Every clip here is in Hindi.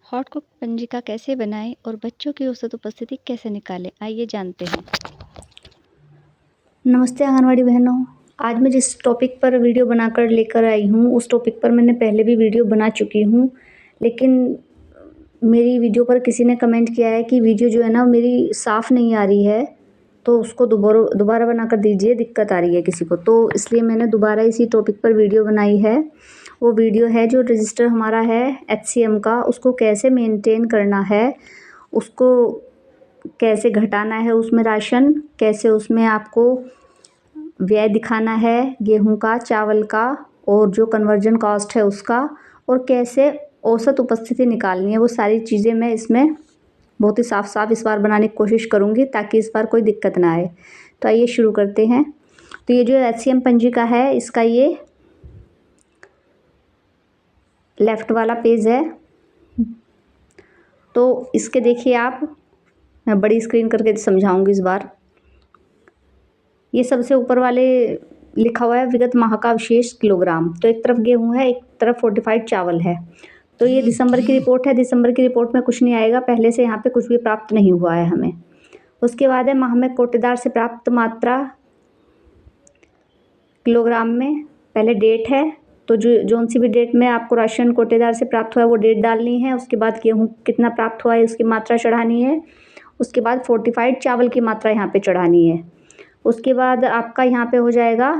हॉट कुक पंजिका कैसे बनाएं और बच्चों की औसत उपस्थिति कैसे निकालें, आइए जानते हैं। नमस्ते आंगनवाड़ी बहनों। आज मैं जिस टॉपिक पर वीडियो बनाकर लेकर आई हूँ उस टॉपिक पर मैंने पहले भी वीडियो बना चुकी हूँ, लेकिन मेरी वीडियो पर किसी ने कमेंट किया है कि वीडियो जो है ना मेरी साफ़ नहीं आ रही है, तो उसको दोबारा बना कर दीजिए, दिक्कत आ रही है किसी को। तो इसलिए मैंने दोबारा इसी टॉपिक पर वीडियो बनाई है। वो वीडियो है जो रजिस्टर हमारा है HCM का, उसको कैसे मेंटेन करना है, उसको कैसे घटाना है, उसमें राशन कैसे, उसमें आपको व्यय दिखाना है गेहूं का, चावल का, और जो कन्वर्जन कॉस्ट है उसका, और कैसे औसत उपस्थिति निकालनी है। वो सारी चीज़ें मैं इसमें बहुत ही साफ साफ इस बार बनाने की कोशिश करूँगी ताकि इस बार कोई दिक्कत ना आए। तो आइए शुरू करते हैं। तो ये जो HCM पंजिका है इसका ये लेफ़्ट वाला पेज है। तो इसके देखिए आप, मैं बड़ी स्क्रीन करके समझाऊंगी इस बार। ये सबसे ऊपर वाले लिखा हुआ है विगत माह का अवशेष किलोग्राम। तो एक तरफ गेहूं है, एक तरफ फोर्टिफाइड चावल है। तो ये दिसंबर की रिपोर्ट है। दिसंबर की रिपोर्ट में कुछ नहीं आएगा, पहले से यहाँ पे कुछ भी प्राप्त नहीं हुआ है हमें। उसके बाद है माह में कोटेदार से प्राप्त मात्रा किलोग्राम में। पहले डेट है, तो जोन सी भी डेट में आपको राशन कोटेदार से प्राप्त हुआ है वो डेट डालनी है। उसके बाद गेहूँ कितना प्राप्त हुआ है उसकी मात्रा चढ़ानी है। उसके बाद फोर्टिफाइड चावल की मात्रा यहाँ पे चढ़ानी है। उसके बाद आपका यहाँ पे हो जाएगा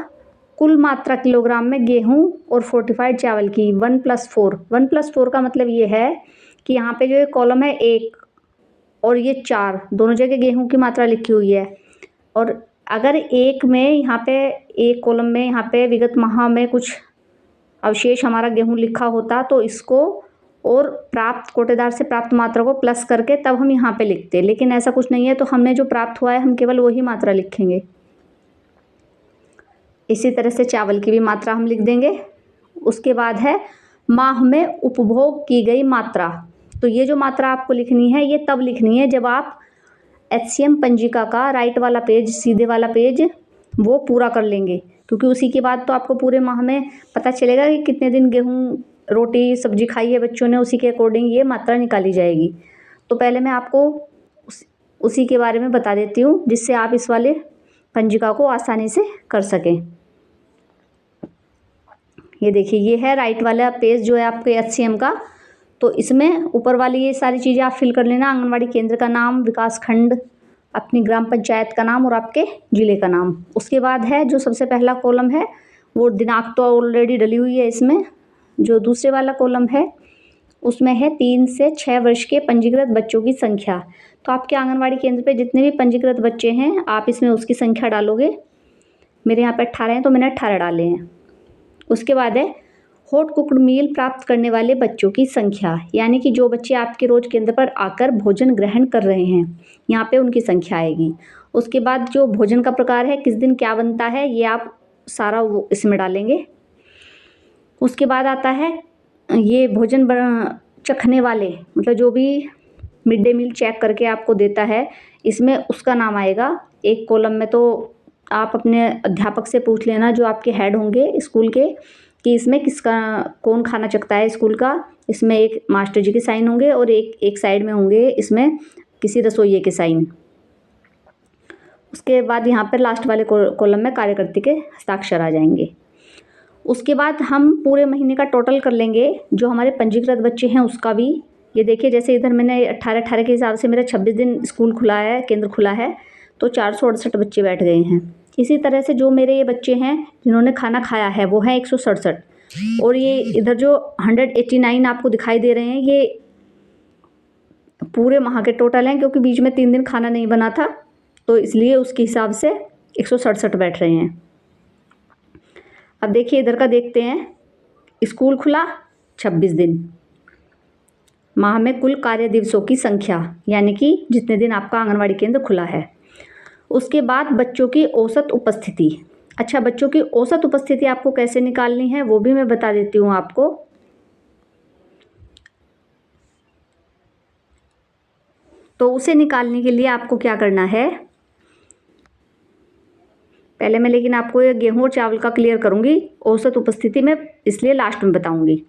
कुल मात्रा किलोग्राम में गेहूं और फोर्टिफाइड चावल की 1+4। 1+4 का मतलब ये है कि यहाँ पे जो ये कॉलम है 1 और ये 4, दोनों जगह गेहूं की मात्रा लिखी हुई है। और अगर एक में यहाँ पे, एक कॉलम में यहाँ पे विगत माह में कुछ अवशेष हमारा गेहूं लिखा होता तो इसको और प्राप्त कोटेदार से प्राप्त मात्रा को प्लस करके तब हम यहाँ पे लिखते, लेकिन ऐसा कुछ नहीं है। तो हमने जो प्राप्त हुआ है हम केवल वही मात्रा लिखेंगे। इसी तरह से चावल की भी मात्रा हम लिख देंगे। उसके बाद है माह में उपभोग की गई मात्रा। तो ये जो मात्रा आपको लिखनी है ये तब लिखनी है जब आप HCM पंजिका का राइट वाला पेज, सीधे वाला पेज वो पूरा कर लेंगे, क्योंकि उसी के बाद तो आपको पूरे माह में पता चलेगा कि कितने दिन गेहूँ रोटी सब्जी खाई है बच्चों ने, उसी के अकॉर्डिंग ये मात्रा निकाली जाएगी। तो पहले मैं आपको उसी के बारे में बता देती हूँ जिससे आप इस वाले पंजिका को आसानी से कर सकें। ये देखिए, ये है राइट वाला पेज जो है आपके HCM का। तो इसमें ऊपर वाली ये सारी चीज़ें आप फिल कर लेना। आंगनवाड़ी केंद्र का नाम, विकास खंड, अपनी ग्राम पंचायत का नाम और आपके ज़िले का नाम। उसके बाद है जो सबसे पहला कॉलम है वो दिनांक तो ऑलरेडी डली हुई है इसमें। जो दूसरे वाला कॉलम है उसमें है 3 से 6 वर्ष के पंजीकृत बच्चों की संख्या। तो आपके आंगनवाड़ी केंद्र पे जितने भी पंजीकृत बच्चे हैं आप इसमें उसकी संख्या डालोगे। मेरे यहाँ पे 18 हैं तो मैंने 18 डाले हैं। उसके बाद है हॉट कुक्ड मील प्राप्त करने वाले बच्चों की संख्या, यानी कि जो बच्चे आपके रोज केंद्र पर आकर भोजन ग्रहण कर रहे हैं यहाँ पे उनकी संख्या आएगी। उसके बाद जो भोजन का प्रकार है, किस दिन क्या बनता है, ये आप सारा वो इसमें डालेंगे। उसके बाद आता है ये भोजन चखने वाले, मतलब जो भी मिड डे मील चेक करके आपको देता है इसमें उसका नाम आएगा एक कॉलम में। तो आप अपने अध्यापक से पूछ लेना जो आपके हेड होंगे स्कूल के कि इसमें किसका कौन खाना चखता है स्कूल का। इसमें एक मास्टर जी के साइन होंगे और एक साइड में होंगे इसमें किसी रसोइये के साइन। उसके बाद यहाँ पर लास्ट वाले कॉलम में कार्यकर्ता के हस्ताक्षर आ जाएंगे। उसके बाद हम पूरे महीने का टोटल कर लेंगे जो हमारे पंजीकृत बच्चे हैं उसका भी। ये देखिए, जैसे इधर मैंने 18 के हिसाब से मेरा 26 दिन स्कूल खुला है, केंद्र खुला है, तो 468 बच्चे बैठ गए हैं। इसी तरह से जो मेरे ये बच्चे हैं जिन्होंने खाना खाया है वो है 167। और ये इधर जो 189 आपको दिखाई दे रहे हैं ये पूरे माह के टोटल हैं, क्योंकि बीच में 3 दिन खाना नहीं बना था तो इसलिए उसके हिसाब से 167 बैठ रहे हैं। अब देखिए इधर का देखते हैं। स्कूल खुला 26 दिन, माह में कुल कार्य दिवसों की संख्या, यानी कि जितने दिन आपका आंगनवाड़ी केंद्र खुला है। उसके बाद बच्चों की औसत उपस्थिति। अच्छा, बच्चों की औसत उपस्थिति आपको कैसे निकालनी है वो भी मैं बता देती हूँ आपको। तो उसे निकालने के लिए आपको क्या करना है, पहले मैं लेकिन आपको ये गेहूं और चावल का क्लियर करूंगी, औसत उपस्थिति में इसलिए लास्ट में बताऊंगी।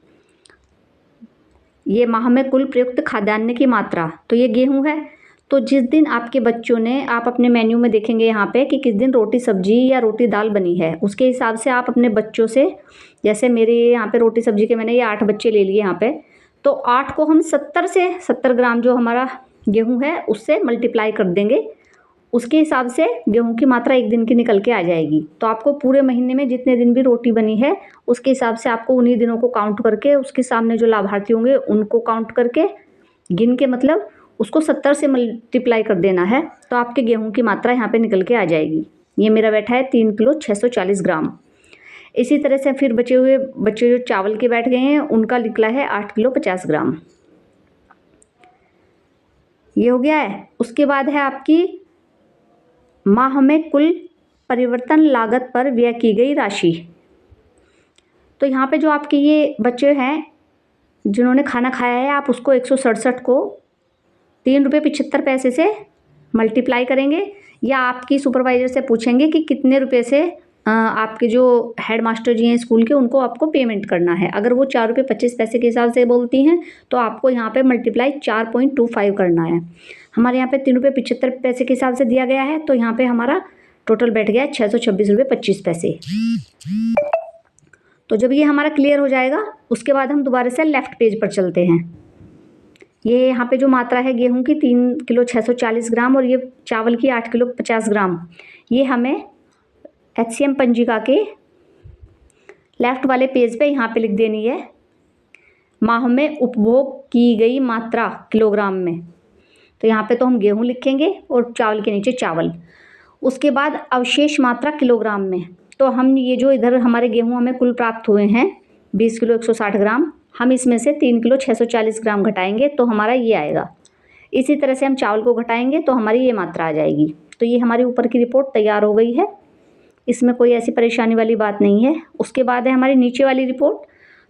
ये माह में कुल प्रयुक्त खाद्यान्न की मात्रा, तो ये गेहूँ है। तो जिस दिन आपके बच्चों ने, आप अपने मेन्यू में देखेंगे यहाँ पे कि किस दिन रोटी सब्जी या रोटी दाल बनी है, उसके हिसाब से आप अपने बच्चों से, जैसे मेरे यहाँ पे रोटी सब्जी के मैंने ये 8 बच्चे ले लिए यहाँ पे, तो 8 को हम 70 ग्राम जो हमारा गेहूँ है उससे मल्टीप्लाई कर देंगे। उसके हिसाब से गेहूँ की मात्रा एक दिन की निकल के आ जाएगी। तो आपको पूरे महीने में जितने दिन भी रोटी बनी है उसके हिसाब से आपको उन्हीं दिनों को काउंट करके, उसके सामने जो लाभार्थी होंगे उनको काउंट करके गिन के, मतलब उसको 70 से मल्टीप्लाई कर देना है, तो आपके गेहूँ की मात्रा यहाँ पे निकल के आ जाएगी। ये मेरा बैठा है 3 किलो 640 ग्राम। इसी तरह से फिर बच्चे जो चावल के बैठ गए हैं उनका निकला है 8 किलो 50 ग्राम। ये हो गया है। उसके बाद है आपकी माह में कुल परिवर्तन लागत पर व्यय की गई राशि। तो यहाँ पे जो आपके ये बच्चे हैं जिन्होंने खाना खाया है, आप उसको 167 को 3 रुपये 75 पैसे से मल्टीप्लाई करेंगे, या आपकी सुपरवाइज़र से पूछेंगे कि कितने रुपये से आपके जो हेड मास्टर जी हैं स्कूल के, उनको आपको पेमेंट करना है। अगर वो 4 रुपये 25 पैसे के हिसाब से बोलती हैं तो आपको यहाँ पे मल्टीप्लाई 4.25 करना है। हमारे यहाँ पे 3 रुपये 75 पैसे के हिसाब से दिया गया है, तो यहाँ पे हमारा टोटल बैठ गया है 626 रुपये 25 पैसे। तो जब ये हमारा क्लियर हो जाएगा उसके बाद हम दोबारा से लेफ़्ट पेज पर चलते हैं। ये यहाँ पे जो मात्रा है गेहूं की 3 किलो 640 ग्राम और ये चावल की 8 किलो 50 ग्राम, ये हमें HCM पंजिका के लेफ़्ट वाले पेज पे यहाँ पे लिख देनी है। माह में उपभोग की गई मात्रा किलोग्राम में, तो यहाँ पे तो हम गेहूं लिखेंगे और चावल के नीचे चावल। उसके बाद अवशेष मात्रा किलोग्राम में, तो हम ये जो इधर हमारे गेहूं हमें कुल प्राप्त हुए हैं 20 किलो 160 ग्राम, हम इसमें से 3 किलो 640 ग्राम घटाएंगे तो हमारा ये आएगा। इसी तरह से हम चावल को घटाएंगे तो हमारी ये मात्रा आ जाएगी। तो ये हमारी ऊपर की रिपोर्ट तैयार हो गई है, इसमें कोई ऐसी परेशानी वाली बात नहीं है। उसके बाद है हमारी नीचे वाली रिपोर्ट।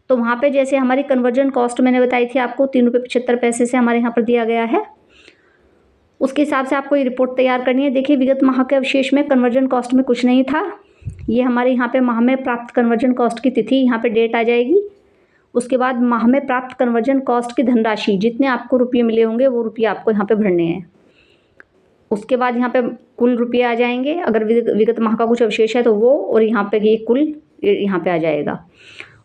तो वहाँ पे जैसे हमारी कन्वर्जन कॉस्ट मैंने बताई थी आपको 3 रुपये 75 पैसे से हमारे यहाँ पर दिया गया है, उसके हिसाब से आपको ये रिपोर्ट तैयार करनी है। देखिए विगत माह के अवशेष में कन्वर्जन कॉस्ट में कुछ नहीं था। ये हमारे यहाँ पे माह में प्राप्त कन्वर्जन कॉस्ट की तिथि, यहाँ पे डेट आ जाएगी। उसके बाद माह में प्राप्त कन्वर्जन कॉस्ट की धनराशि, जितने आपको रुपये मिले होंगे वो रुपये आपको यहाँ पे भरने हैं। उसके बाद यहाँ पे कुल रुपये आ जाएंगे, अगर विगत माह का कुछ अवशेष है तो वो, और यहाँ पे ये कुल यहाँ पे आ जाएगा।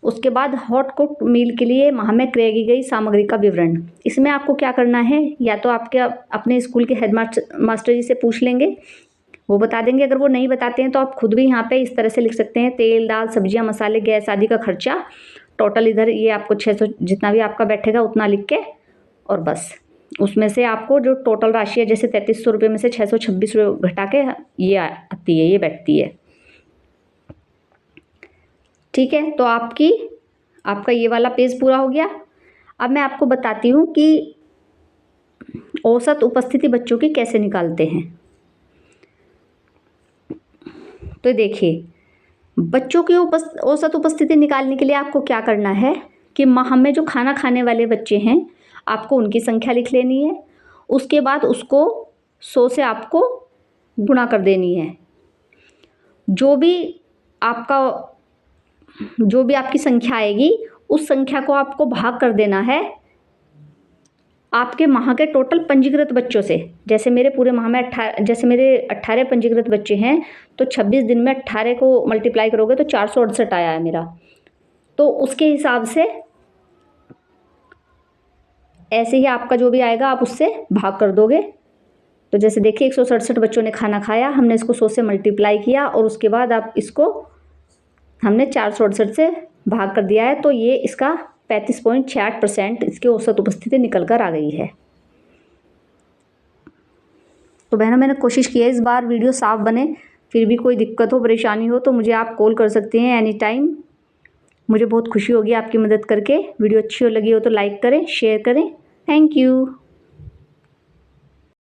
उसके बाद हॉट कुक मील के लिए माह में क्रय की गई सामग्री का विवरण। इसमें आपको क्या करना है, या तो आपके अपने स्कूल के हेड मास्टर जी से पूछ लेंगे, वो बता देंगे। अगर वो नहीं बताते हैं तो आप खुद भी यहाँ पे इस तरह से लिख सकते हैं, तेल दाल सब्जियाँ मसाले गैस आदि का खर्चा टोटल इधर ये आपको 600 जितना भी आपका बैठेगा उतना लिख के, और बस उसमें से आपको जो टोटल राशि है, जैसे 3300 रुपये में से 626 रुपये घटा के ये आती है, ये बैठती है। ठीक है, तो आपका ये वाला पेज पूरा हो गया। अब मैं आपको बताती हूँ कि औसत उपस्थिति बच्चों की कैसे निकालते हैं। तो देखिए, बच्चों की औसत उपस्थिति निकालने के लिए आपको क्या करना है कि माह में जो खाना खाने वाले बच्चे हैं आपको उनकी संख्या लिख लेनी है। उसके बाद उसको 100 से आपको गुणा कर देनी है। जो भी आपकी संख्या आएगी उस संख्या को आपको भाग कर देना है आपके माह के टोटल पंजीकृत बच्चों से। जैसे मेरे पूरे माह में 18 पंजीकृत बच्चे हैं, तो 26 दिन में 18 को मल्टीप्लाई करोगे तो 468 आया है मेरा। तो उसके हिसाब से ऐसे ही आपका जो भी आएगा आप उससे भाग कर दोगे। तो जैसे देखिए 167 बच्चों ने खाना खाया, हमने इसको 100 से मल्टीप्लाई किया और उसके बाद आप इसको हमने 468 से भाग कर दिया है, तो ये इसका 35.68% इसकी औसत उपस्थिति निकल कर आ गई है। तो बहनों, मैंने कोशिश की है इस बार वीडियो साफ बने। फिर भी कोई दिक्कत हो परेशानी हो तो मुझे आप कॉल कर सकते हैं एनी टाइम। मुझे बहुत खुशी होगी आपकी मदद करके। वीडियो अच्छी लगी हो तो लाइक करें, शेयर करें। Thank you.